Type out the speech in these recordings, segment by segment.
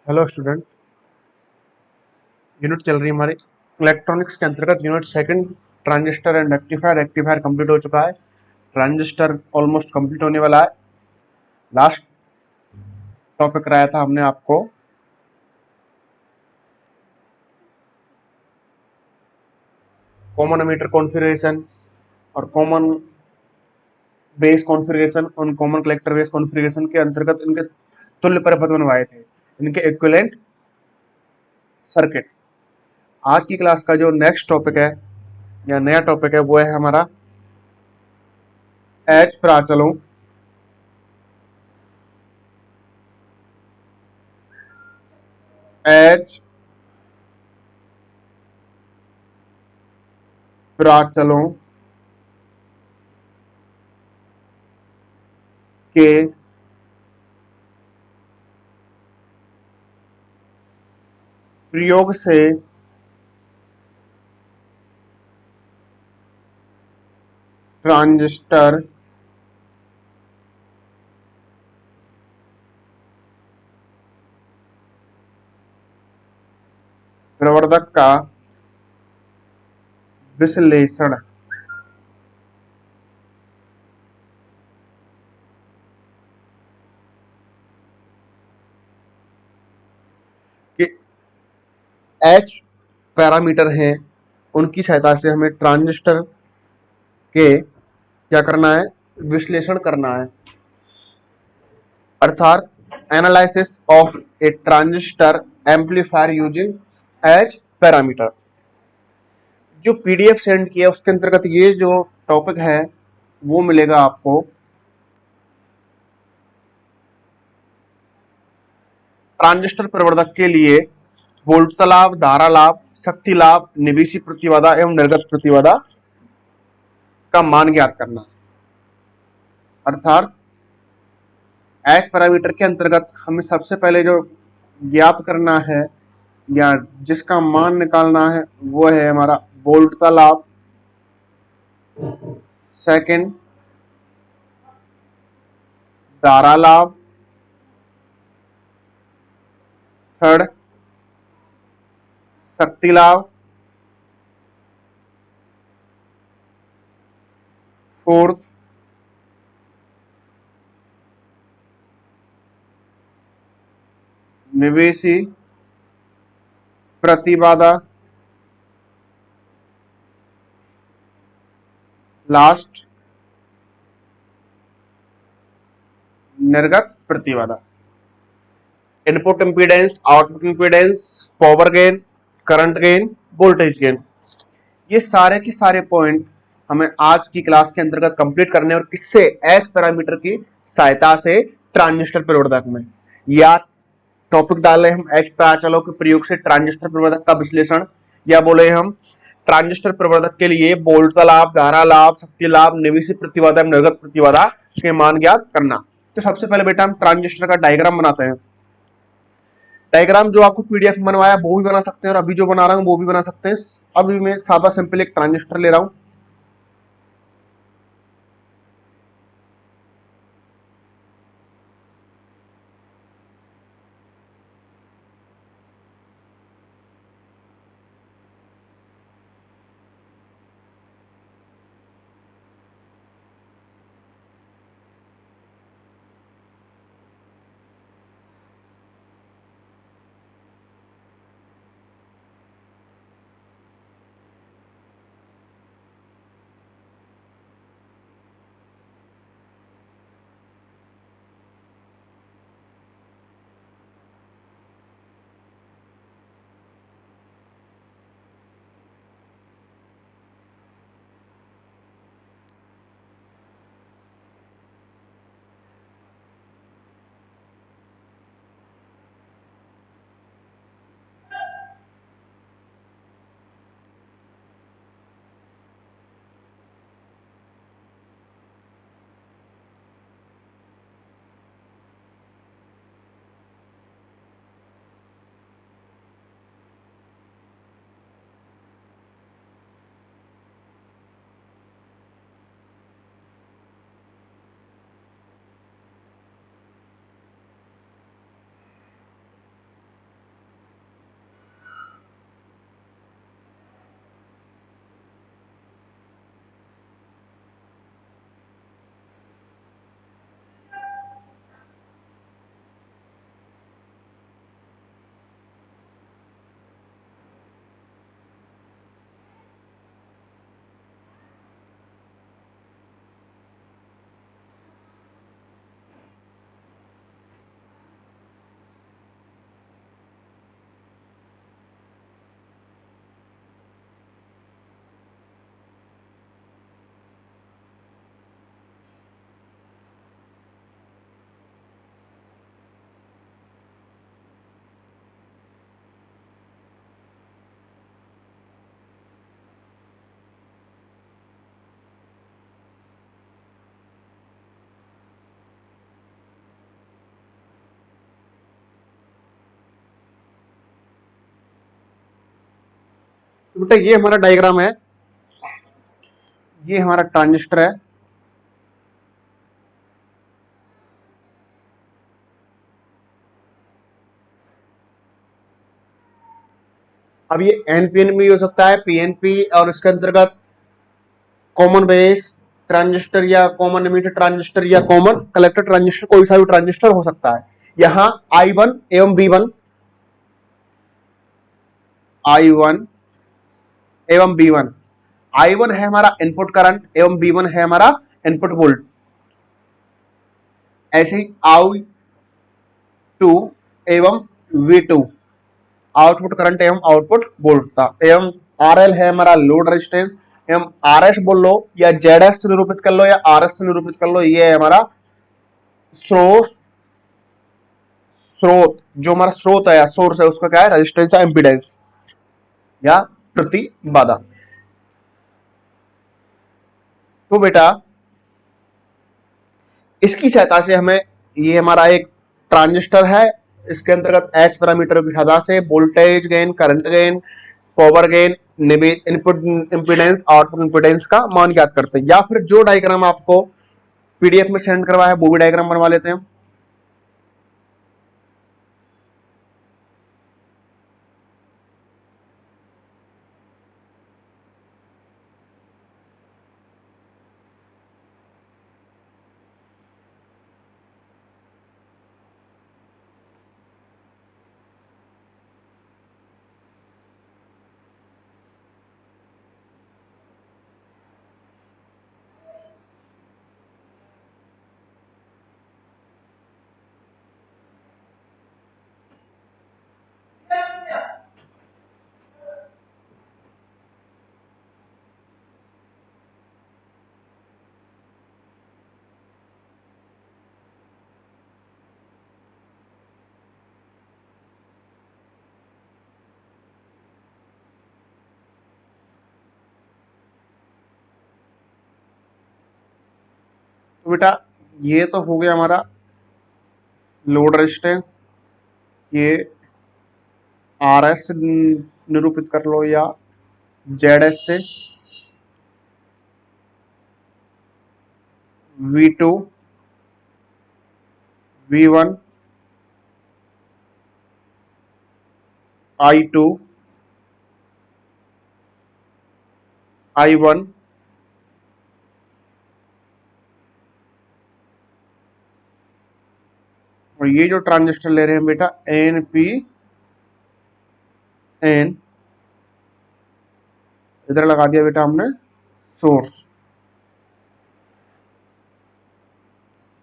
Hello student. Unit चल रही है हमारी इलेक्ट्रॉनिक्स के अंतर्गत unit second transistor and rectifier. Rectifier complete हो चुका है, ट्रांजिस्टर ऑलमोस्ट कंप्लीट होने वाला है। लास्ट टॉपिक कराया था हमने आपको कॉमन एमीटर कॉन्फ़िगरेशन और कॉमन बेस कॉन्फ़िगरेशन और कॉमन कलेक्टर बेस कॉन्फ़िगरेशन के अंतर्गत इनके तुल्य परिपथ बनवाए थे, इनके इक्विवेलेंट सर्किट। आज की क्लास का जो नेक्स्ट टॉपिक है या नया टॉपिक है वो है हमारा एच प्राचलों एच प्राचलों के प्रयोग से ट्रांजिस्टर प्रवर्धक का विश्लेषण। कि एच पैरामीटर हैं, उनकी सहायता से हमें ट्रांजिस्टर के क्या करना है, विश्लेषण करना है। अर्थात analysis of A transistor amplifier using H parameter. जो पीडीएफ सेंड किया उसके अंतर्गत ये जो टॉपिक है वो मिलेगा आपको। ट्रांजिस्टर प्रवर्धक के लिए वोल्टता लाभ, धारा लाभ, शक्ति लाभ, निवेशी प्रतिबाधा एवं निर्गत प्रतिबाधा का मान ज्ञात करना। अर्थात एच पैरामीटर के अंतर्गत हमें सबसे पहले जो ज्ञात करना है या जिसका मान निकालना है वो है हमारा वोल्टता लाभ, सेकंड धारा लाभ, थर्ड शक्ति लाभ, फोर्थ निवेशी प्रतिबाधा, लास्ट निर्गत प्रतिबाधा। Input impedance, output impedance, power gain, current gain, voltage gain, ये सारे के सारे पॉइंट हमें आज की क्लास के अंतर्गत कंप्लीट करने और किससे, एच पैरामीटर की सहायता से ट्रांजिस्टर प्रवर्धक में। या टॉपिक डाले हम एच प्राचलों के प्रयोग से ट्रांजिस्टर प्रवर्धक का विश्लेषण, या बोले हम ट्रांजिस्टर प्रवर्धक के लिए वोल्टता लाभ, धारा लाभ, शक्ति लाभ, निवेशी प्रतिबाधा, निर्गत प्रतिबाधा के मान ज्ञात करना। तो सबसे पहले बेटा हम ट्रांजिस्टर का डायग्राम बनाते हैं। डायग्राम जो आपको पीडीएफ में बनवाया वो भी बना सकते हैं और अभी जो बना रहा हूं वो भी बना सकते हैं। अभी मैं सादा सिंपल एक ट्रांजिस्टर ले रहा हूं। बेटा ये हमारा डायग्राम है, ये हमारा ट्रांजिस्टर है। अब ये एनपीएन भी हो सकता है, पीएनपी, और इसके अंतर्गत कॉमन बेस ट्रांजिस्टर या कॉमन एमिटर ट्रांजिस्टर या कॉमन कलेक्टर ट्रांजिस्टर, कोई सा भी ट्रांजिस्टर हो सकता है। यहां I1 एवं B1, I1 एवं B1, I1 है हमारा इनपुट करंट एवं B1 है हमारा इनपुट वोल्ट। ऐसे ही I2 एवं V2 आउटपुट करंट एवं आउटपुट वोल्टता, एवं RL है हमारा लोड रेजिस्टेंस, एवं RS बोल लो या ZS से निरूपित कर लो या RS से निरूपित कर लो, ये है हमारा स्रोत, जो हमारा स्रोत है या सोर्स है उसका क्या है, रेजिस्टेंस या इंपीडेंस या प्रतिबाधा। तो बेटा इसकी सहायता से हमें, ये हमारा एक ट्रांजिस्टर है, इसके अंतर्गत एच पैरामीटर की सहायता से voltage gain, current gain, power gain, input impedance, output impedance का मान ज्ञात करते हैं। या फिर जो डायग्राम आपको पीडीएफ में सेंड करवाया है वो भी डायग्राम बनवा लेते हैं। तो बेटा ये तो हो गया हमारा लोड रेजिस्टेंस, ये RS से निरूपित कर लो या ZS से, V2, V1, I2, I1, और ये जो ट्रांजिस्टर ले रहे हैं बेटा NPN, इधर लगा दिया बेटा हमने सोर्स।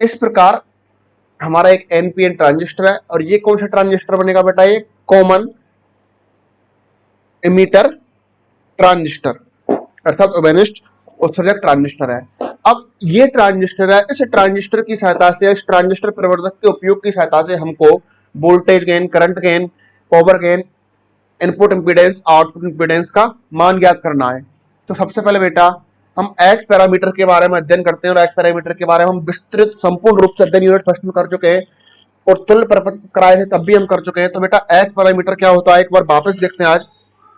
इस प्रकार हमारा एक NPN ट्रांजिस्टर है, और ये कौन सा ट्रांजिस्टर बनेगा बेटा, ये कॉमन एमिटर ट्रांजिस्टर अर्थात ओबेनिस्ट उत्सर्जक ट्रांजिस्टर है। अब ये ट्रांजिस्टर है, इस ट्रांजिस्टर की सहायता से, इस ट्रांजिस्टर प्रवर्धक के उपयोग की सहायता से हमको voltage gain, current gain, power gain, input impedance, output impedance का मान ज्ञात करना है। तो सबसे पहले बेटा हम एच पैरामीटर के बारे में अध्ययन करते हैं, और एच पैरामीटर के बारे में हम विस्तृत संपूर्ण रूप से अध्ययन यूनिट फर्स्ट में कर चुके हैं, और तुल्य प्रपत्र कराए थे तब भी हम कर चुके हैं। तो बेटा एच पैरामीटर क्या होता है, एक बार वापस देखते हैं आज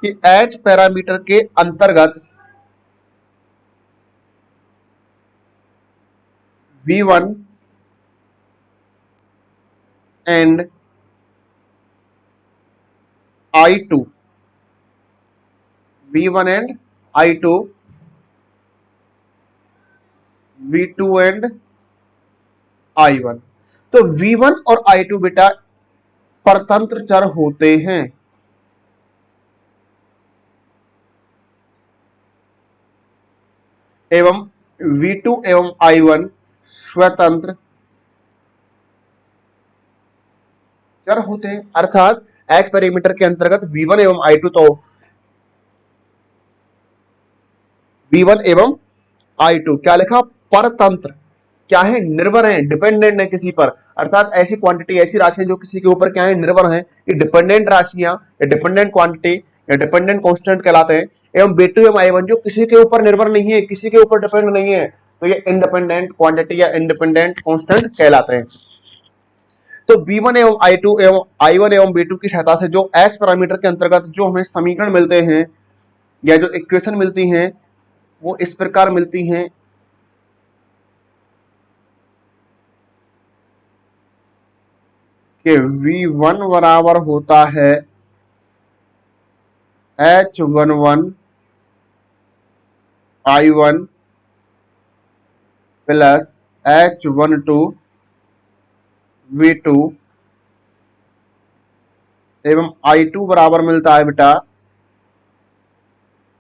कि एच पैरामीटर के अंतर्गत V1 and I2, V1 and I2, V2 and I1। तो V1 और I2 बेटा परतंत्र चर होते हैं, एवं V2 एवं I1 स्वतंत्र चर होते हैं। अर्थात एच पैरामीटर के अंतर्गत V1 एवं I2 तो V1 एवं I2 क्या लिखा, परतंत्र, क्या है, निर्भर है, डिपेंडेंट है किसी पर। अर्थात ऐसी क्वांटिटी, ऐसी राशियां जो किसी के ऊपर क्या है, निर्भर है, ये डिपेंडेंट राशियां या डिपेंडेंट क्वांटिटी या डिपेंडेंट कांस्टेंट कहलाते हैं। एवं V2 एवं I1 जो किसी के ऊपर निर्भर नहीं है, किसी के ऊपर डिपेंड नहीं है, तो ये इंडिपेंडेंट क्वांटिटी या इंडिपेंडेंट कांस्टेंट कहलाते हैं। तो V1 एवं I2 एवं I1 एवं V2 की सहायता से जो एच पैरामीटर के अंतर्गत जो हमें समीकरण मिलते हैं, या जो इक्वेशन मिलती हैं वो इस प्रकार मिलती हैं कि V1 बराबर होता है H11 I1 plus H12 V2 एवं I2 बराबर मिलता है बेटा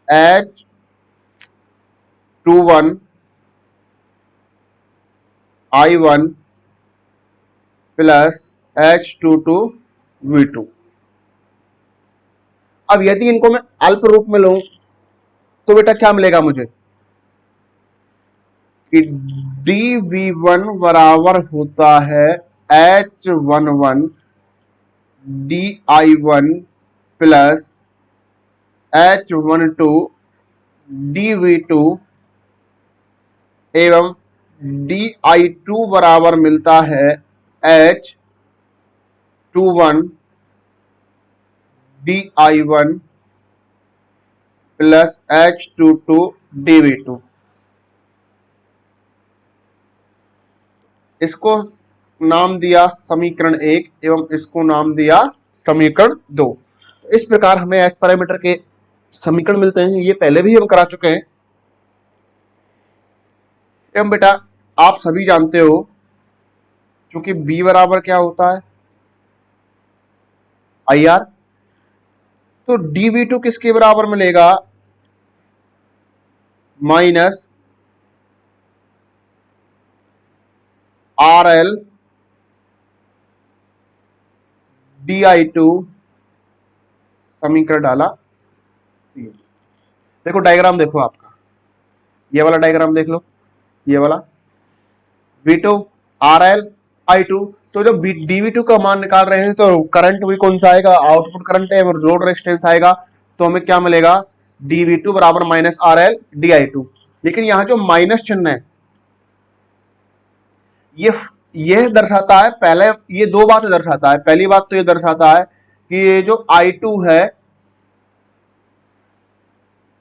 H21 I1 plus H22 V2। अब यदि इनको मैं अल्प रूप में लूं तो बेटा क्या मिलेगा मुझे कि dV1 बराबर होता है H11 DI1 plus H12 dV2 एवं DI2 बराबर मिलता है H21 DI1 plus H22 dV2। इसको नाम दिया समीकरण 1 एवं इसको नाम दिया समीकरण 2। तो इस प्रकार हमें एच पैरामीटर के समीकरण मिलते हैं, ये पहले भी हम करा चुके हैं। एवं बेटा आप सभी जानते हो क्योंकि B बराबर क्या होता है IR, तो dV2 किसके बराबर मिलेगा माइनस RL DI2 समीकरण डाला। देखो डायग्राम देखो आपका, ये वाला डायग्राम देख लो, ये वाला V2 RL I2, तो जब dV2 का मान निकाल रहे हैं तो करंट भी कौन सा आएगा, आउटपुट करंट है और लोड रेजिस्टेंस आएगा, तो हमें क्या मिलेगा dV2 बराबर माइनस RL DI2। लेकिन यहां जो माइनस चिन्ह है ये दर्शाता है, पहले ये दो बातें दर्शाता है। पहली बात तो ये दर्शाता है कि ये जो I2 है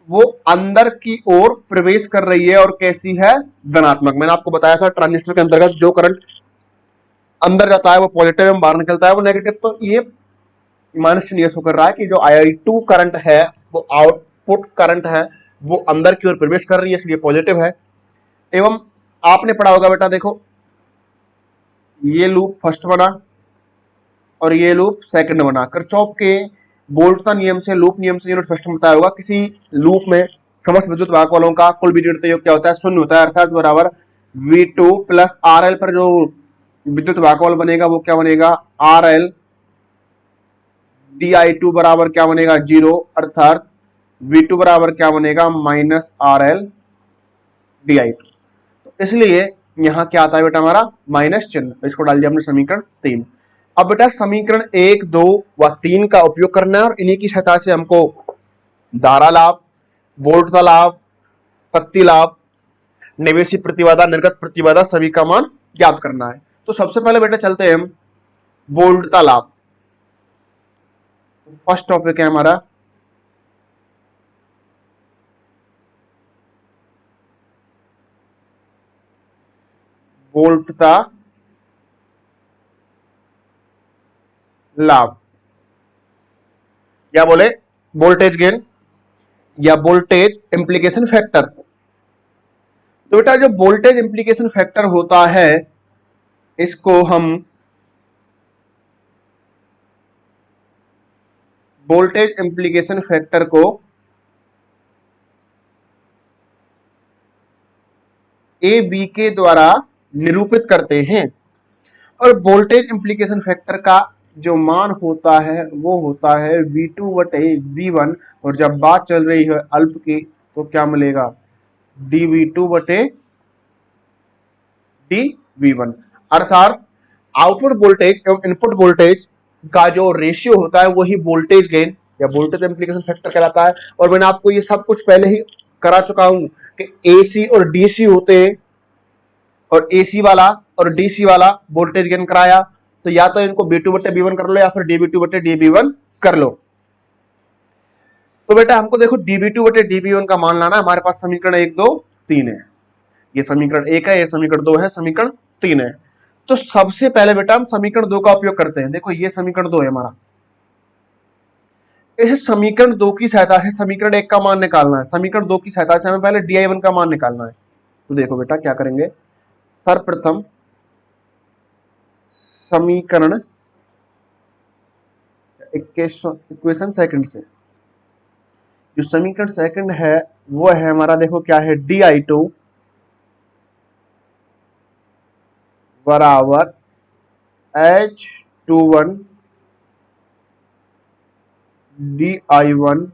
वो अंदर की ओर प्रवेश कर रही है और कैसी है धनात्मक। मैंने आपको बताया था ट्रांजिस्टर के अंतर्गत जो करंट अंदर जाता है वो पॉजिटिव एवं बाहर निकलता है वो नेगेटिव। तो ये माइनस चिन्ह शो कर रहा है कि जो I2 करंट है वो आउटपुट करंट है, वो अंदर की ओर प्रवेश कर रही है, इसलिए पॉजिटिव है। एवं आपने पढ़ा होगा बेटा, देखो ये लूप फर्स्ट बना और ये लूप सेकंड बना। किरचॉफ के वोल्टता नियम से, लूप नियम से यूनिट फर्स्ट में बताया होगा, किसी लूप में समस्त विद्युत वाहकों का कुल बीजगणित योग क्या होता है, शून्य होता है, अर्थात बराबर V2 प्लस RL पर जो विद्युत वाहक बनेगा वो क्या बनेगा RL DI2 बराबर क्या बनेगा 0, अर्थात V2 बराबर क्या बनेगा माइनस RL DI2। तो इसलिए यहां क्या आता है बेटा हमारा माइनस चिन्ह, इसको डाल दिया हमने समीकरण 3। अब बेटा समीकरण 1, 2 व 3 का उपयोग करना है और इन्हीं की सहायता से हमको धारा लाभ, वोल्टता लाभ, शक्ति लाभ, निवेशी प्रतिबाधा, निर्गत प्रतिबाधा सभी का मान ज्ञात करना है। तो सबसे पहले बेटा चलते हैं हम वोल्टता लाभ। फर्स्ट टॉपिक है हमारा वोल्टता लाभ, या बोले वोल्टेज गेन या वोल्टेज इंप्लीकेशन फैक्टर। तो बेटा जो वोल्टेज इंप्लीकेशन फैक्टर होता है इसको हम वोल्टेज इंप्लीकेशन फैक्टर को ए बी के द्वारा निरूपित करते हैं और वोल्टेज इंप्लीकेशन फैक्टर का जो मान होता है वो होता है V2 बटे V1, और जब बात चल रही है अल्प की तो क्या मिलेगा dV2 बटे dV1, अर्थात आउटपुट वोल्टेज एवं इनपुट वोल्टेज का जो रेशियो होता है वही वोल्टेज गेन या वोल्टेज इंप्लीकेशन फैक्टर कहलाता है। और मैंने आपको ये सब कुछ पहले ही करा चुका हूं कि AC और DC होते हैं और AC वाला और DC वाला वोल्टेज गेन कराया, तो या तो इनको V2 बटे V1 कर लो या फिर dV2 बटे dV1 कर लो। तो बेटा हमको देखो dv2 बटे dv1 का मान लाना। हमारे पास समीकरण 1 2 3 है, ये समीकरण 1 है, ये समीकरण 2 है, समीकरण 3 है। तो सबसे पहले बेटा हम समीकरण 2 का उपयोग करते हैं। देखो ये समीकरण 2 है हमारा, इस समीकरण 2 की सहायता से समीकरण 1 का मान निकालना है। समीकरण 2 की सहायता से हमें पहले di1 का मान निकालना है। तो देखो बेटा क्या करेंगे, सर्वप्रथम समीकरण इक्वेशन सेकंड से, जो समीकरण सेकंड है वो है हमारा, देखो क्या है, di2 बराबर H21 di1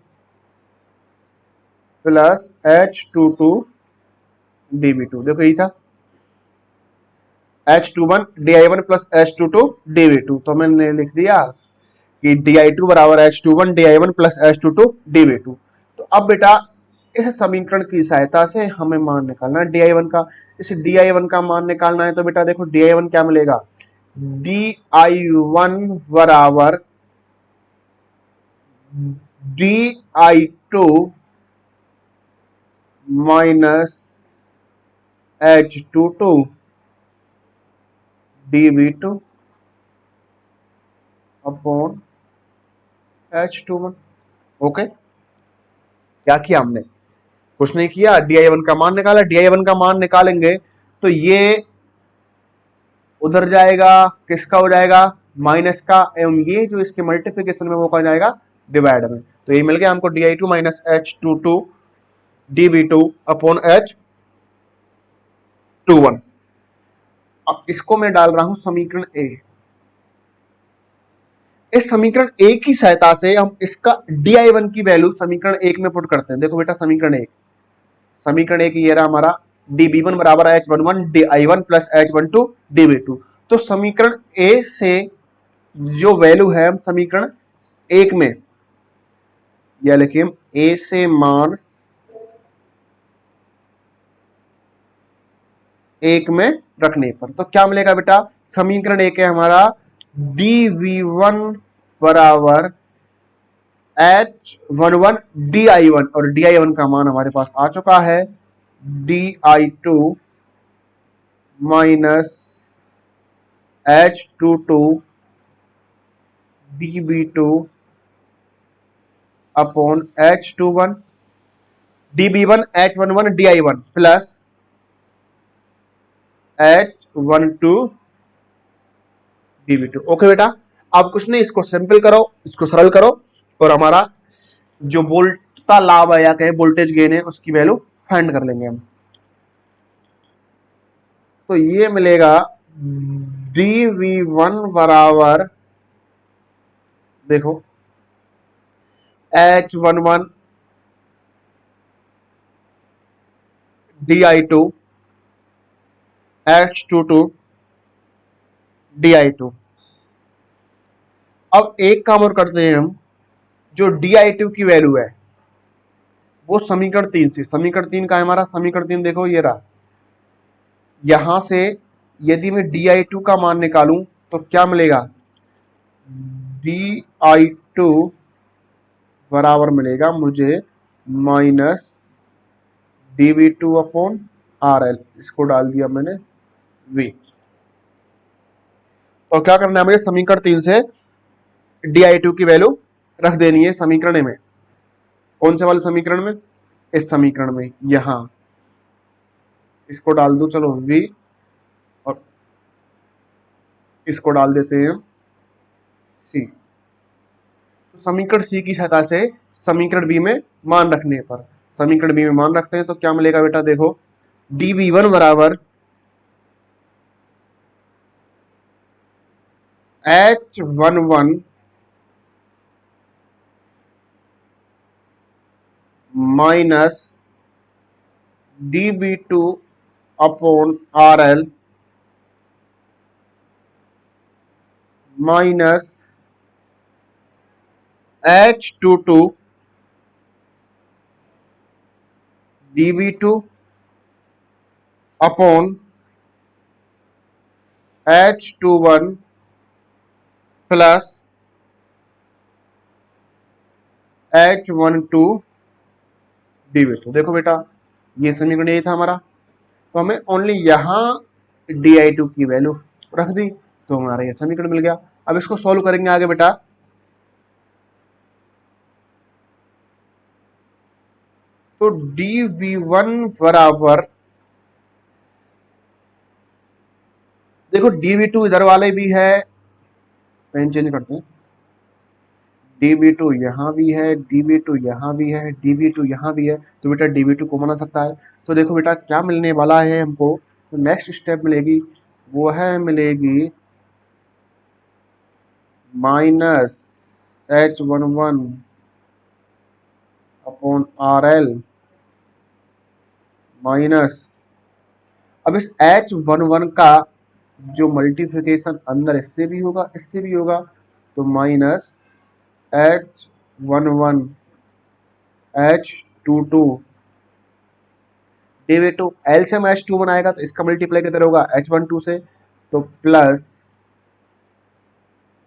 plus H22 dv2। देखो यही था, H21 di1 plus H22 dv2। तो मैंने लिख दिया कि di2 बराबर H21 di1 plus H22 dv2। तो अब बेटा इस समीकरण की सहायता से हमें मान निकालना है di1 का। इस di1 का मान निकालना है तो बेटा देखो di1 क्या मिलेगा, di1 बराबर di2 minus H22 dv2 upon H21। Okay, क्या किया हमने, कुछ नहीं किया, di1 का मान निकाला। di1 का मान निकालेंगे तो ये उधर जाएगा, किसका हो जाएगा, माइनस का, एवं ये जो इसके मल्टीप्लिकेशन में वो कहा जाएगा डिवाइड में। तो ये मिल गया हमको di2 minus H22 dv2 upon H21। अब इसको मैं डाल रहा हूं समीकरण ए। इस समीकरण ए की सहायता से हम इसका di1 की वैल्यू समीकरण 1 में पुट करते हैं। देखो बेटा समीकरण एक ये रहा हमारा, db1 बराबर H11 di1 plus H12 dv2। तो समीकरण ए से जो वैल्यू है हम समीकरण 1 में, या लिखिए ए से मान 1 में रखने पर तो क्या मिलेगा बेटा, समीकरण 1 है हमारा dv1 बराबर H11 di1, और di1 का मान हमारे पास आ चुका है di2 minus H22 dv2 upon H21 db1 H11 di1 plus H12 dv2। Okay बेटा, अब कुछ नहीं, इसको सिंपल करो, इसको सरल करो, और हमारा जो वोल्टता लाभ है या कहे वोल्टेज गेन है उसकी वैल्यू फाइंड कर लेंगे हम। तो ये मिलेगा dv1 बराबर, देखो H11 di2 H22 di2। अब एक काम और करते हैं हम, जो di2 की वैल्यू है वो समीकरण 3 से, समीकरण 3 का है हमारा, समीकरण 3 देखो ये रहा, यहां से यदि मैं di2 का मान निकालूं तो क्या मिलेगा, di2 बराबर मिलेगा मुझे माइनस dv2 अपॉन RL, इसको डाल दिया मैंने v। और क्या करना है मुझे, समीकरण 3 से di2 की वैल्यू रख देनी है समीकरण में। कौन से वाले समीकरण में, इस समीकरण में, यहां इसको डाल दो, चलो v, और इसको डाल देते हैं c। तो समीकरण सी की सहायता से समीकरण बी में मान रखने पर, समीकरण बी में मान रखते हैं तो क्या मिलेगा बेटा, देखो dv1 बराबर H11 minus dv2 upon RL minus H22 dv2 upon H21 plus H12 dV2। देखो बेटा ये समीकरण यही था हमारा, तो हमें ओनली यहाँ di2 की वैल्यू रख दी तो हमारा ये समीकरण मिल गया। अब इसको सॉल्व करेंगे आगे बेटा। तो dv1 बराबर, देखो dv2 इधर वाले भी है, पेन चेंज करते हैं, dv2 यहाँ भी है, dv2 यहाँ भी है, dv2 यहाँ भी है, तो बेटा dv2 कॉमन आ सकता है। तो देखो बेटा क्या मिलने वाला है हमको, तो नेक्स्ट स्टेप मिलेगी वो है मिलेगी minus H11 upon RL minus, अब इस H11 का जो मल्टीप्लिकेशन अंदर इससे भी होगा इससे भी होगा, तो minus H11 H22 dv2, L से हम H2 बनाएगा तो इसका मल्टीप्लाई किधर होगा H12 से, तो प्लस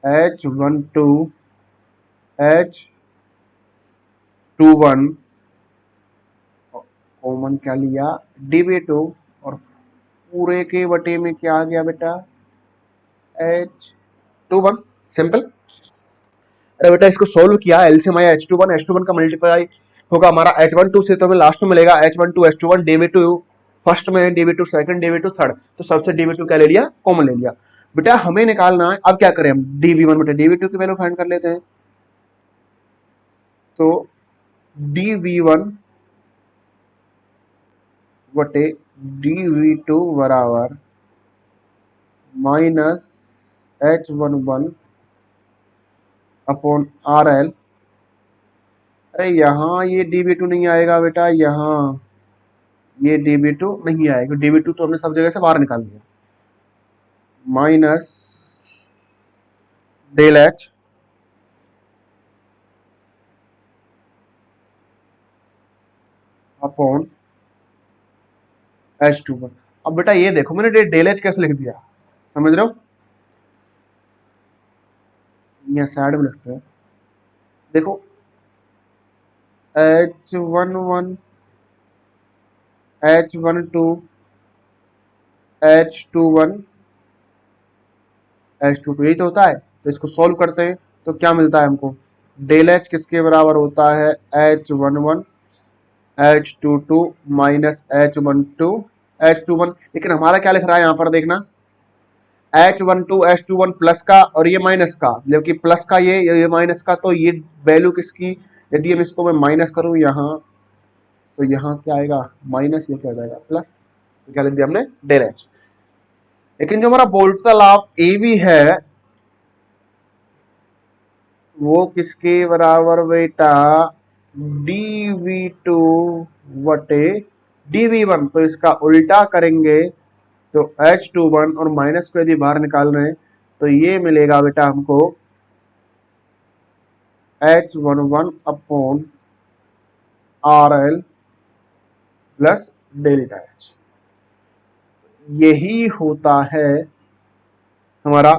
H12 H21 कॉमन क्या लिया dv2, और पूरे के बटे में क्या आ गया बेटा H21। सिंपल। अरे बेटा इसको सोल्व किया, एलसीएम आया H21 का मल्टीप्लाई होगा हमारा H12 से, तो हमें लास्ट में मिलेगा H12 H21 dv2 फर्स्ट में, dv2 सेकंड, dv2 थर्ड, तो सबसे dv2 क्या ले लिया कॉमन ले लिया। बेटा हमें निकालना है, अब क्या करें हम dv1 बेटा dv2 की वैल्यू फाइंड कर लेते हैं। तो dv1 बटे dv2 बराबर माइनस H11 अपॉन RL। अरे यहाँ ये dv2 नहीं आएगा बेटा, यहाँ ये dv2 नहीं आएगा, dv2 तो हमने सब जगह से बाहर निकाल दिया, minus del H upon H21। अब बेटा ये देखो मैंने डेल H कैसे लिख दिया, समझ रहे हो, यहाँ साइड में लिखते हैं, देखो H11 H12 H21 H22 यही तो होता है। तो इसको सॉल्व करते हैं तो क्या मिलता है हमको, डेल H किसके बराबर होता है H11 H22 minus H12 H21, लेकिन हमारा क्या लिख रहा है यहाँ पर देखना, H12 H21 प्लस का और ये माइनस का, जबकि प्लस का ये माइनस का, तो ये वैल्यू किसकी, यदि हम इसको मैं माइनस करूं यहाँ, तो यहाँ क्या आएगा माइनस, ये क्या जाएगा प्लस, तो क्या लिख दिया हमने डेल H। लेकिन जो हमारा बोल्ट्जमान लाभ ए भी है वो किसके बराबर बेटा dv2 बटे dv1, तो इसका उल्टा करेंगे तो H21 और माइनस को यदि बाहर निकाल रहे हैं तो ये मिलेगा बेटा हमको H11 upon RL plus delta H। यही होता है हमारा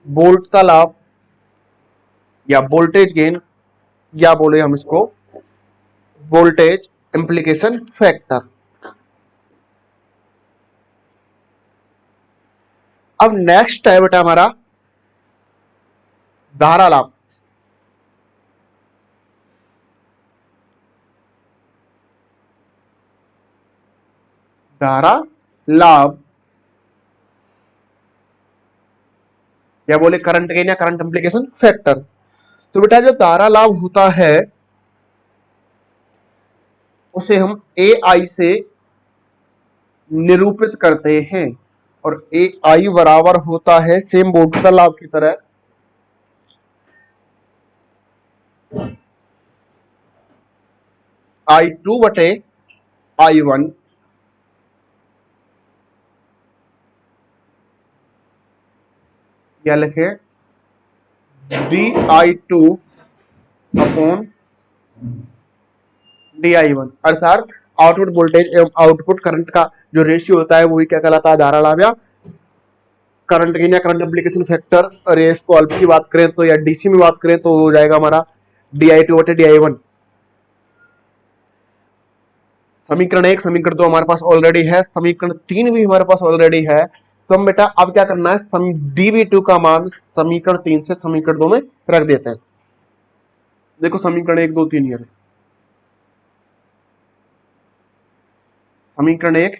बोल्ट्जमान लाभ या वोल्टेज गेन, या बोले हम इसको वोल्टेज इम्प्लीकेशन फैक्टर। अब नेक्स्ट है बेटा हमारा धारा लाभ। धारा लाभ या बोले करंट गेन या करंट इम्प्लीकेशन फैक्टर। तो बेटा जो धारा लाभ होता है उसे हम ए आई से निरूपित करते हैं, और ए आई बराबर होता है सेम बोल्ट्जमान लाभ की तरह I2 बटे I1 या लिखे di2 अपॉन di1, अर्थात आउटपुट वोल्टेज एवं आउटपुट करंट का जो रेशियो होता है वही क्या कहलाता है धारा लाभ या करंट गेन या करंट एप्लीकेशन फैक्टर। और इसको अल्प की बात करें तो या डीसी में बात करें तो हो जाएगा हमारा di2 बटे di1। समीकरण 1 समीकरण 2 हमारे पास ऑलरेडी है, समीकरण 3 भी हमारे पास ऑलरेडी है। तो हम बेटा अब क्या करना है, dv2 का मान समीकरण 3 से समीकरण 2 में रख देते हैं। देखो समीकरण 1 2 3 ये समीकरण 1,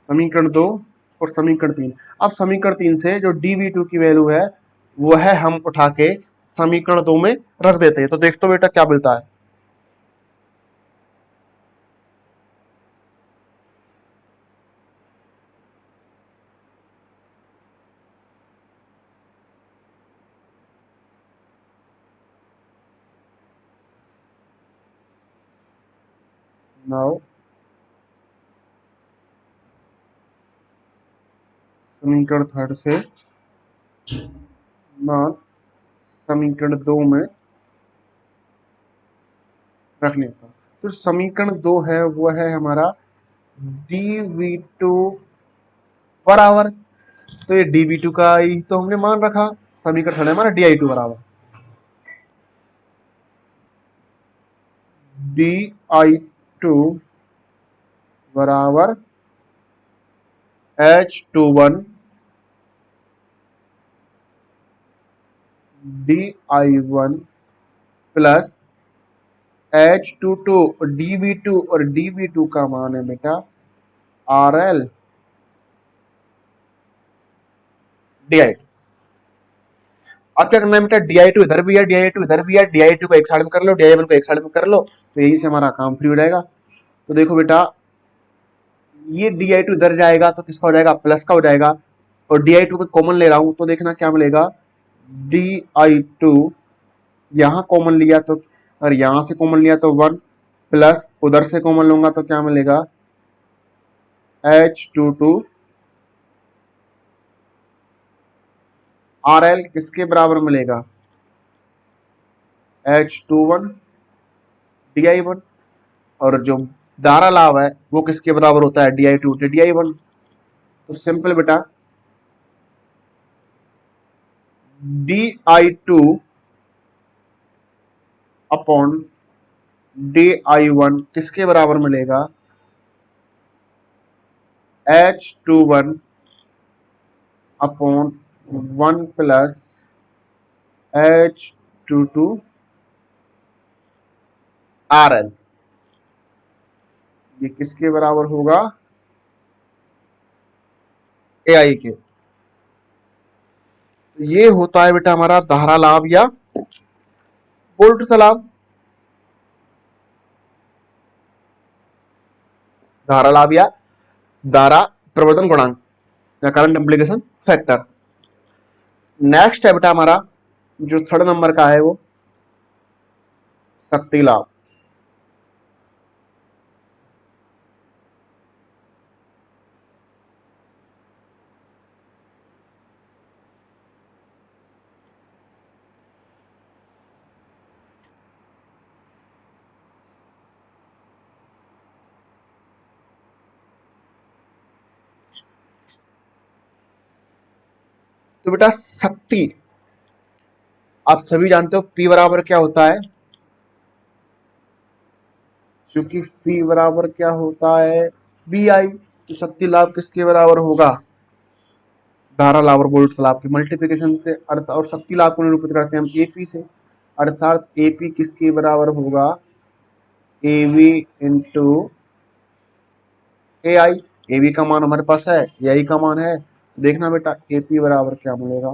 समीकरण 2 और समीकरण 3। अब समीकरण 3 से जो dv2 की वैल्यू है वो है हम उठा के समीकरण 2 में रख देते हैं। तो देख तो बेटा क्या मिलता है, नाउ समीकरण 3 से मान समीकरण 2 में रखने का। तो समीकरण 2 है वो है हमारा dv2 बराबर, तो ये dv2 का ही तो हमने मान रखा। समीकरण 3 है हमारा di2 बराबर di2 बराबर H21 di1 प्लस H22 और dv2 का मान है बेटा RL di2। अब क्या करना है बेटा, di2 इधर भी है, di2 इधर भी है, di2 को एक साइड में कर लो, di1 को एक साइड में कर लो, तो यही से हमारा काम फ्री हो जाएगा। तो देखो बेटा ये di2 इधर जाएगा तो किसका हो जाएगा, प्लस का हो जाएगा, और di2 को कॉमन ले रहा हूं तो देखना क्या मिलेगा, di2 यहां कॉमन लिया तो, और यहां से कॉमन लिया तो 1 प्लस उधर से कॉमन लूंगा तो क्या मिलेगा H22 RL किसके बराबर मिलेगा H21 di1, और जो धारा लाभ है वो किसके बराबर होता है di2 di1। तो सिंपल बेटा di2 अपॉन di1 किसके बराबर मिलेगा H21 upon 1 plus H22 RL, ये किसके बराबर होगा AI के। तो ये होता है बेटा हमारा धारा लाभ या वोल्ट लाभ। धारा लाभ या धारा प्रवर्धन गुणांक या करंट एम्प्लीकेशन फैक्टर। नेक्स्ट है बेटा हमारा जो थर्ड नंबर का है वो शक्ति लाभ। तो बेटा शक्ति आप सभी जानते हो P बराबर क्या होता है, क्योंकि P बराबर क्या होता है BI। तो शक्ति लाभ किसके बराबर होगा, धारा लाभ और वोल्ट लाभ के मल्टीप्लिकेशन से, अर्थ और शक्ति लाभ को निरूपित करते हैं हम AP से, अर्थात AP किसके बराबर होगा AV इंटू AI। AB का मान हमारे पास है, AI का मान है, देखना बेटा AP बराबर क्या मिलेगा,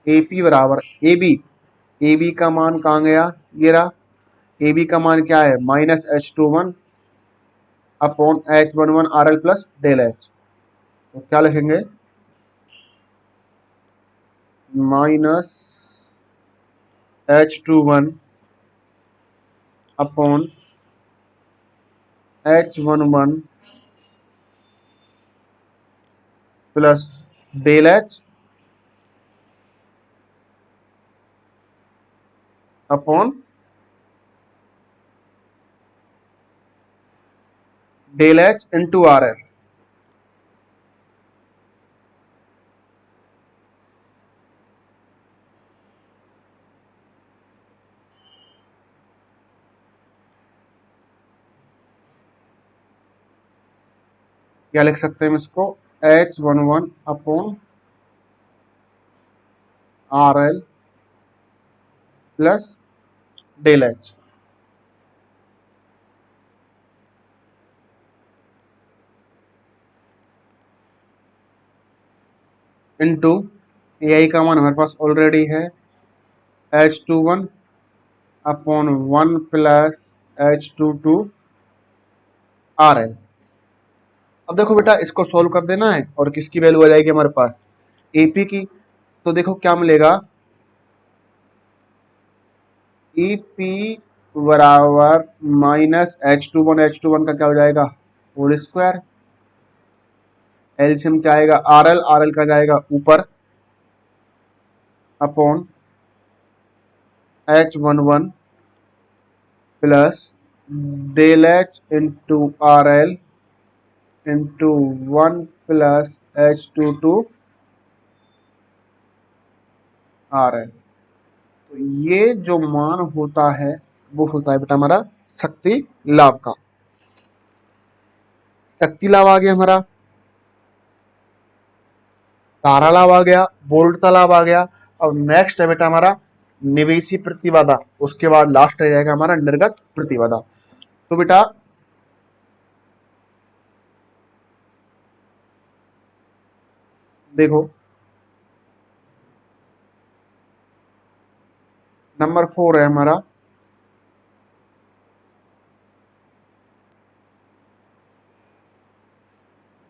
AP बराबर AB का मान कहाँ गया, ये रहा, AB का मान क्या है -H21 upon H11 RL plus del H। तो क्या लिखेंगे -H21 upon H11 plus del H upon del H into RL। क्या लिख सकते हैं हम इसको, H11 upon RL plus del H. Into AI का मान हमारे पास ऑलरेडी है H21 upon 1 plus H22 RL। अब देखो बेटा, इसको सोल्व कर देना है और किसकी वैल्यू आ जाएगी हमारे पास, AP की। तो देखो क्या मिलेगा, EP बराबर माइनस H21 का क्या हो जाएगा, होल स्क्वायर। एलसीएम क्या आएगा, RL का जाएगा ऊपर upon H11 plus del H into RL into 1 plus H22 RL। तो ये जो मान होता है वो होता है बेटा हमारा शक्ति लाभ का। शक्ति लाभ आ गया हमारा, तारा लाभ आ गया, वोल्ट का लाभ आ गया। अब नेक्स्ट है बेटा हमारा निवेशी प्रतिबाधा, उसके बाद लास्ट रह जाएगा हमारा निर्गत प्रतिबाधा। तो बेटा देखो, नंबर 4 है हमारा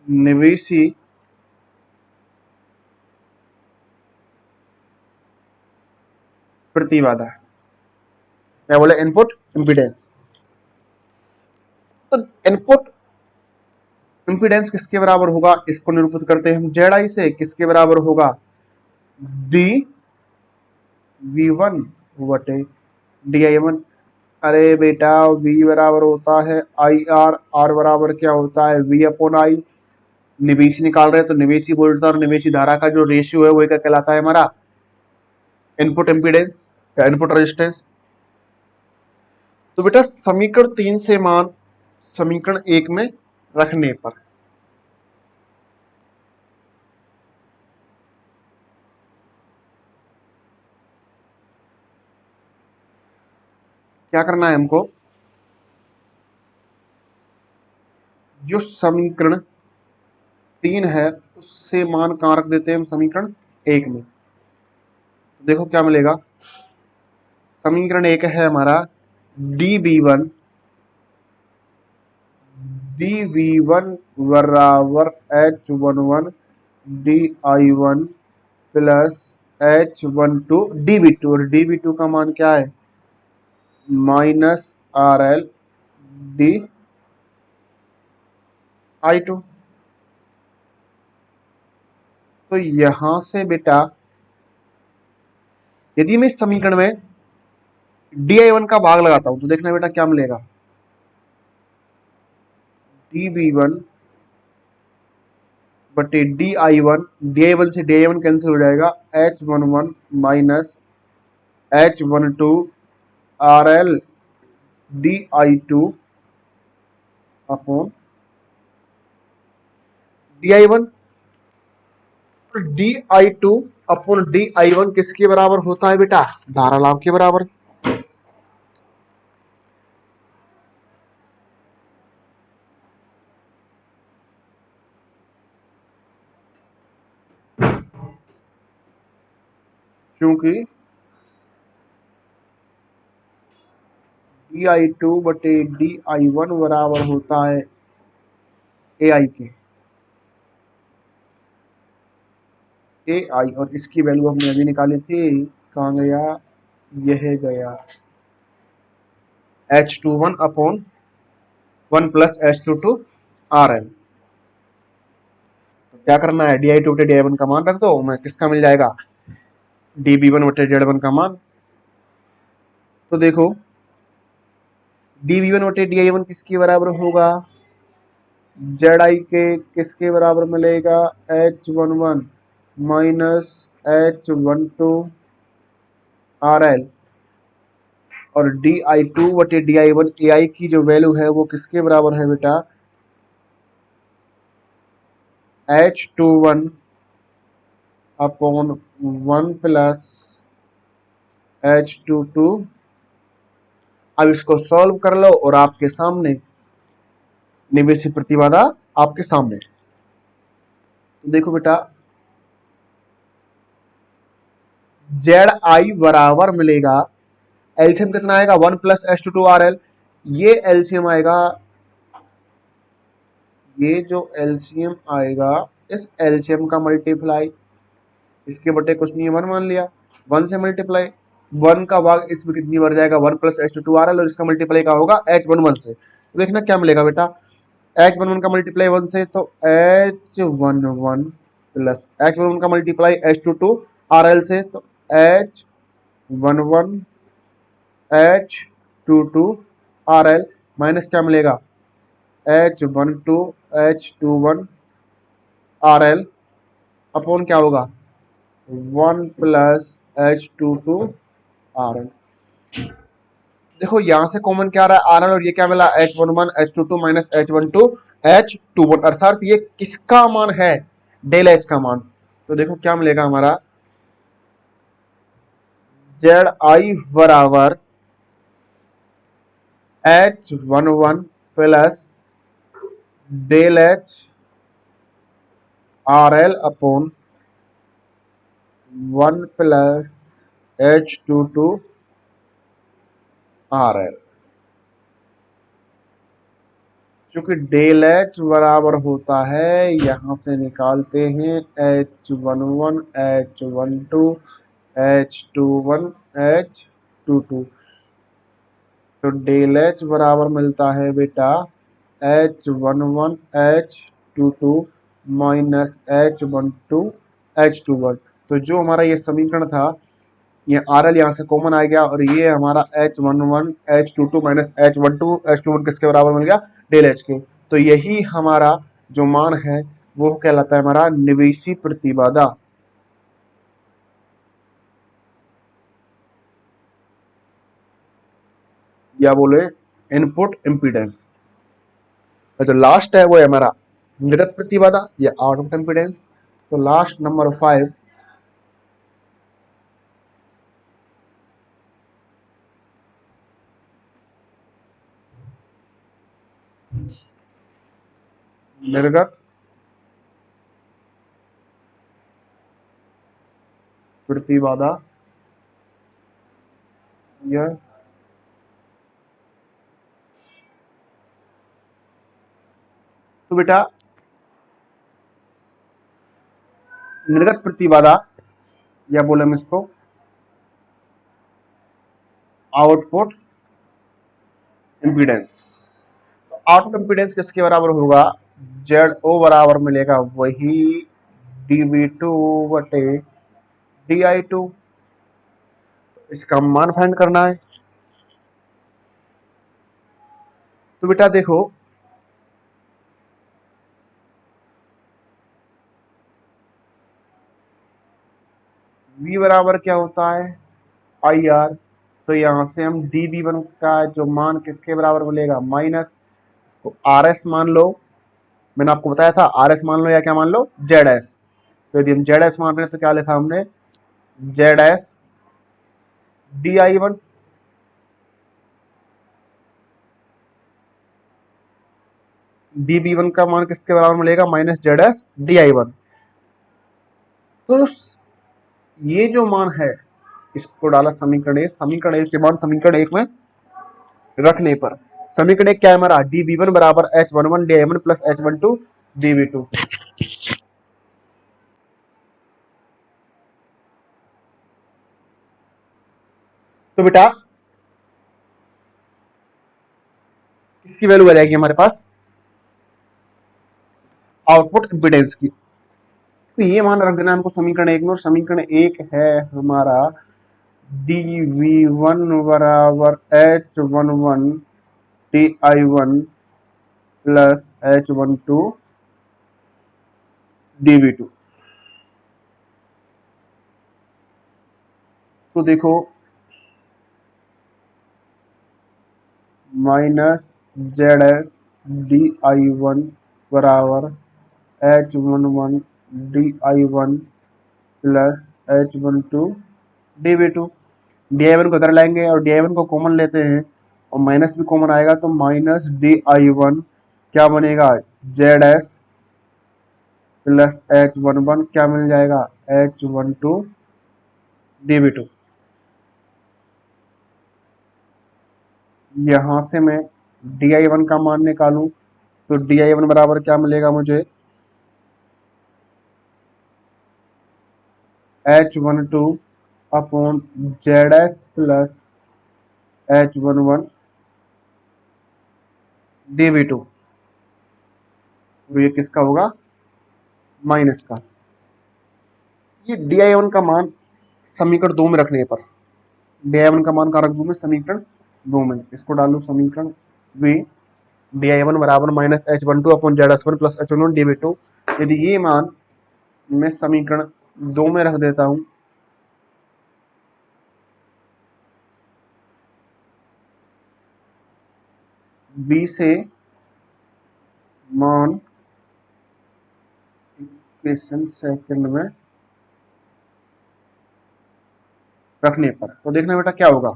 निवेशी प्रतिबाधा, क्या बोले, इनपुट इम्पीडेंस। तो इनपुट इम्पीडेंस किसके बराबर होगा, इसको निरूपित करते हैं हम जेड आई से, किसके बराबर होगा, डी V1 बटे डी आई वन। अरे बेटा, V बराबर होता है IR, R बराबर क्या होता है V अपॉन आई। निवेशी निकाल रहे हैं तो निवेशी वोल्ट और निवेशी धारा का जो रेशियो है वो क्या कहलाता है हमारा, इनपुट इम्पीडेंस या इनपुट रेजिस्टेंस। तो बेटा समीकरण 3 से मान समीकरण 1 में रखने पर क्या करना है हमको, जो समीकरण 3 है उससे मान कहां रख देते हैं हम, समीकरण 1 में। तो देखो क्या मिलेगा, समीकरण 1 है हमारा dV1 बराबर H11 DI1 plus H12 dV2, और dV2 का मान क्या है, माइनस RL DI2। तो यहां से बेटा यदि मैं इस समीकरण में DI1 का भाग लगाता हूं तो देखना बेटा क्या मिलेगा, dV1 बटे DI1 से DI1 कैंसिल हो जाएगा, H11 minus H12 RL DI2 upon DI1। DI2 upon DI1 किसके बराबर होता है बेटा, धारा लाभ के बराबर। क्योंकि DI2 बटे DI1 बराबर होता है AI के, AI, और इसकी वैल्यू हमने अभी निकाली थी, कहाँ गया, यह गया H21 upon 1 plus H22 RL। तो क्या करना है, DI2 बटे DI1 का मान रख दो, मैं किसका मिल जाएगा, DB1 बटे Z1 का मान। तो देखो DB1 बटे DI1 किसके बराबर होगा, ZI के किसके बराबर मिलेगा, H11 माइनस H12 RL, और DI2 बटे DI1 AI की जो वैल्यू है वो किसके बराबर है बेटा, H21 अपॉन 1 प्लस H22। अब इसको सॉल्व कर लो और आपके सामने निवेशी प्रतिबाधा आपके सामने। तो देखो बेटा, जेड आई बराबर मिलेगा, एलसीएम कितना आएगा 1 प्लस H22 RL। ये एलसीएम आएगा, ये जो एलसीएम आएगा इस एलसीएम का मल्टीप्लाई, इसके बटे कुछ नहीं है 1 मान लिया, 1 से मल्टीप्लाई, 1 का भाग इसमें कितनी बार जाएगा 1 प्लस H22 RL, और इसका मल्टीप्लाई का होगा H11 से। तो देखना क्या मिलेगा बेटा, H11 का मल्टीप्लाई 1 से तो H11 प्लस H11 का मल्टीप्लाई H22 RL से तो H11 H22 RL माइनस क्या मिलेगा H12 H21 RL अपॉन क्या होगा 1 प्लस H22 RL। देखो यहां से कॉमन क्या आ रहा है RL, और ये क्या मिला H11 H22 minus H12 H21, अर्थात ये किसका मान है डेल H का मान। तो देखो क्या मिलेगा हमारा जेड आई बराबर H11 plus del H RL upon 1 plus H22 RL। क्योंकि डेल H बराबर होता है, यहां से निकालते हैं H11 H12 H21 H22। तो डेल H बराबर मिलता है बेटा H11 H22 minus H12 H21। तो जो हमारा ये समीकरण था, ये RL यहाँ से कॉमन आ गया, और ये हमारा H11 H22 minus H12 H21 किसके बराबर मिल गया डेल H के। तो यही हमारा जो मान है वो कहलाता है हमारा निवेशी प्रतिबाधा, या बोले इनपुट इम्पीडेंस। तो लास्ट है वो है हमारा निर्गत प्रतिबाधा या आउटपुट इम्पीडेंस। तो लास्ट नंबर 5, निर्गत प्रतिबाधा या तो बेटा निर्गत प्रतिबाधा या बोले हम इसको आउटपुट इम्पीडेंस। आउटपुट इम्पीडेंस किसके बराबर होगा, जेड ओ बराबर मिलेगा वही dV2 बटे di2। इसका मान फाइंड करना है। तो बेटा देखो, V बराबर क्या होता है IR। तो यहां से हम dV1 का जो मान किसके बराबर मिलेगा माइनस, तो RS मान लो, मैंने आपको बताया था RS मान लो या क्या मान लो ZS। तो यदि हम ZS मान रहे हैं तो क्या लिखा हमने ZS di1, dB1 का मान किसके बराबर मिलेगा माइनस ZS di1। तो ये जो मान है इसको डाला समीकरण ए, समीकरण ए से मान समीकरण एक में रखने पर समीकरण एक क्या है हमारा dB1 बराबर H11 di1 plus H12 dV2। तो बेटा किसकी वैल्यू आ जाएगी हमारे पास आउटपुट इम्पीडेंस की। तो ये मान रख देना हमको समीकरण एक में, और समीकरण एक है हमारा dV1 बराबर H11 di1 plus H12 dV2। तो देखो माइनस ZS di1 बराबर H11 DI1 plus H12 DV2। DI1 को इधर लाएंगे और DI1 को कॉमन लेते हैं और माइनस भी कॉमन आएगा तो माइनस DI1 क्या बनेगा ZS प्लस H11 क्या मिल जाएगा H12 DV2। यहां से मैं DI1 का मान निकालूं तो DI1 बराबर क्या मिलेगा मुझे H12 upon ZS plus H11 DV2। तो ये किसका होगा माइनस का। ये DI1 का मान समीकरण 2 में रखने पर DI1 का मान कहाँ रख दूं मैं समीकरण 2 में। इसको डालू समीकरण V DI1 बराबर minus H12 upon ZS1 plus H11 DV2। यदि ये मान मैं समीकरण 2 में रख देता हूं B से मान इक्वेशन सेकंड में रखने पर तो देखना बेटा क्या होगा।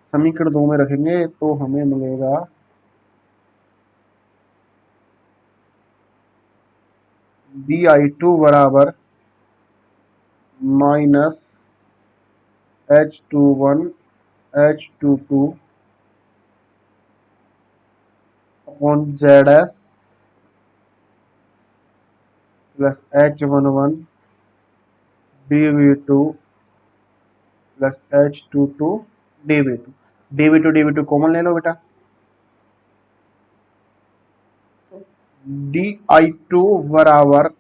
समीकरण 2 में रखेंगे तो हमें मिलेगा DI2 बराबर minus H21 H22 upon ZS plus H11 DV2 plus H22 DV2 common ले लो बेटा। DI2 बराबर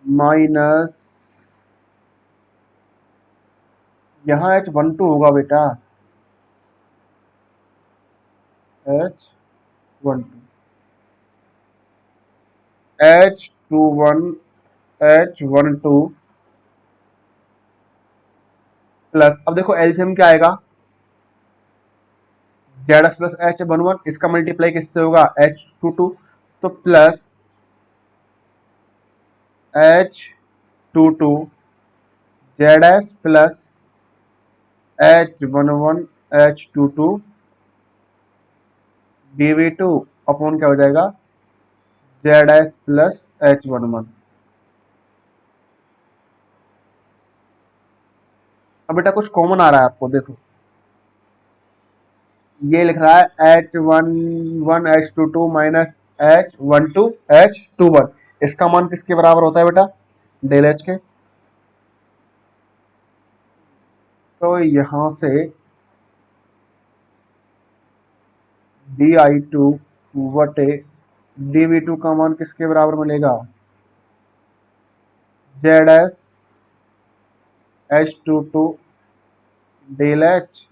माइनस यहां H12 होगा बेटा H12 H21 H12 प्लस अब देखो एलसीएम क्या आएगा ZS प्लस H11 इसका मल्टीप्लाई किससे होगा H22 तो plus H22 ZS plus H11 H22 DV2 upon क्या हो जाएगा ZS प्लस H11। अब बेटा कुछ कॉमन आ रहा है आपको देखो ये लिख रहा है H11 H22 minus H12 H21 इसका मान किसके बराबर होता है बेटा डेल H के। तो यहां से DI2 बटे DV2 का मान किसके बराबर मिलेगा ZS H22 del H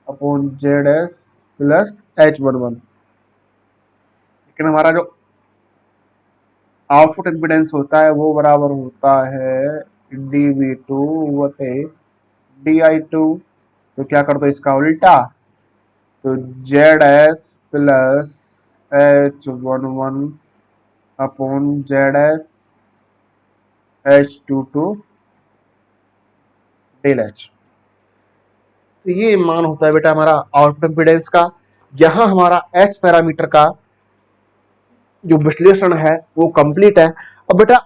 upon ZS plus H11। लेकिन हमारा जो आउटपुट इम्पीडेंस होता है वो बराबर होता है DV2 बटे DI2। तो क्या कर दो इसका उल्टा तो ZS plus H11 upon ZS H22 del H। तो ये मान होता है बेटा हमारा आउटपुट इम्पीडेंस का। यहां हमारा H पैरामीटर का जो विश्लेषण है वो कंप्लीट है। अब बेटा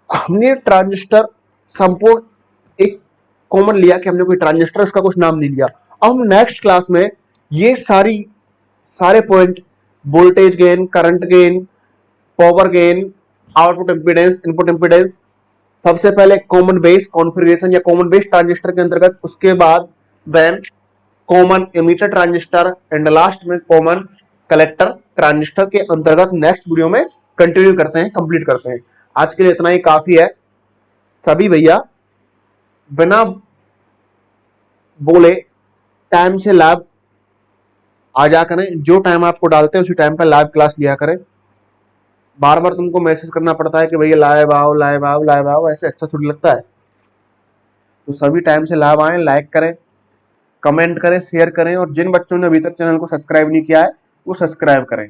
हमने ट्रांजिस्टर संपूर्ण एक कॉमन लिया कि हमने कोई ट्रांजिस्टर उसका कुछ नाम नहीं लिया। अब हम नेक्स्ट क्लास में ये सारे point voltage gain current gain power gain output impedance input impedance सबसे पहले कॉमन बेस कॉन्फ़िगरेशन या कॉमन बेस ट्रांजिस्टर के अंतर्गत उसके बाद then common emitter transistor and last में कॉमन कलेक्टर ट्रांजिस्टर के अंतर्गत नेक्स्ट वीडियो में कंटिन्यू करते हैं कंप्लीट करते हैं। आज के लिए इतना ही काफी है। सभी भैया बिना बोले टाइम से लैब आ जा करें। जो टाइम आपको डालते हैं उसी टाइम पर लाइव क्लास लिया करें। बार बार तुमको मैसेज करना पड़ता है कि भैया लाइव आओ लाइव आओ लाइव आओ, ऐसे अच्छा थोड़ी लगता है। तो सभी टाइम से लाइव आए लाइक करें कमेंट करें, शेयर करें और जिन बच्चों ने अभी तक चैनल को सब्सक्राइब नहीं किया है वो सब्सक्राइब करें।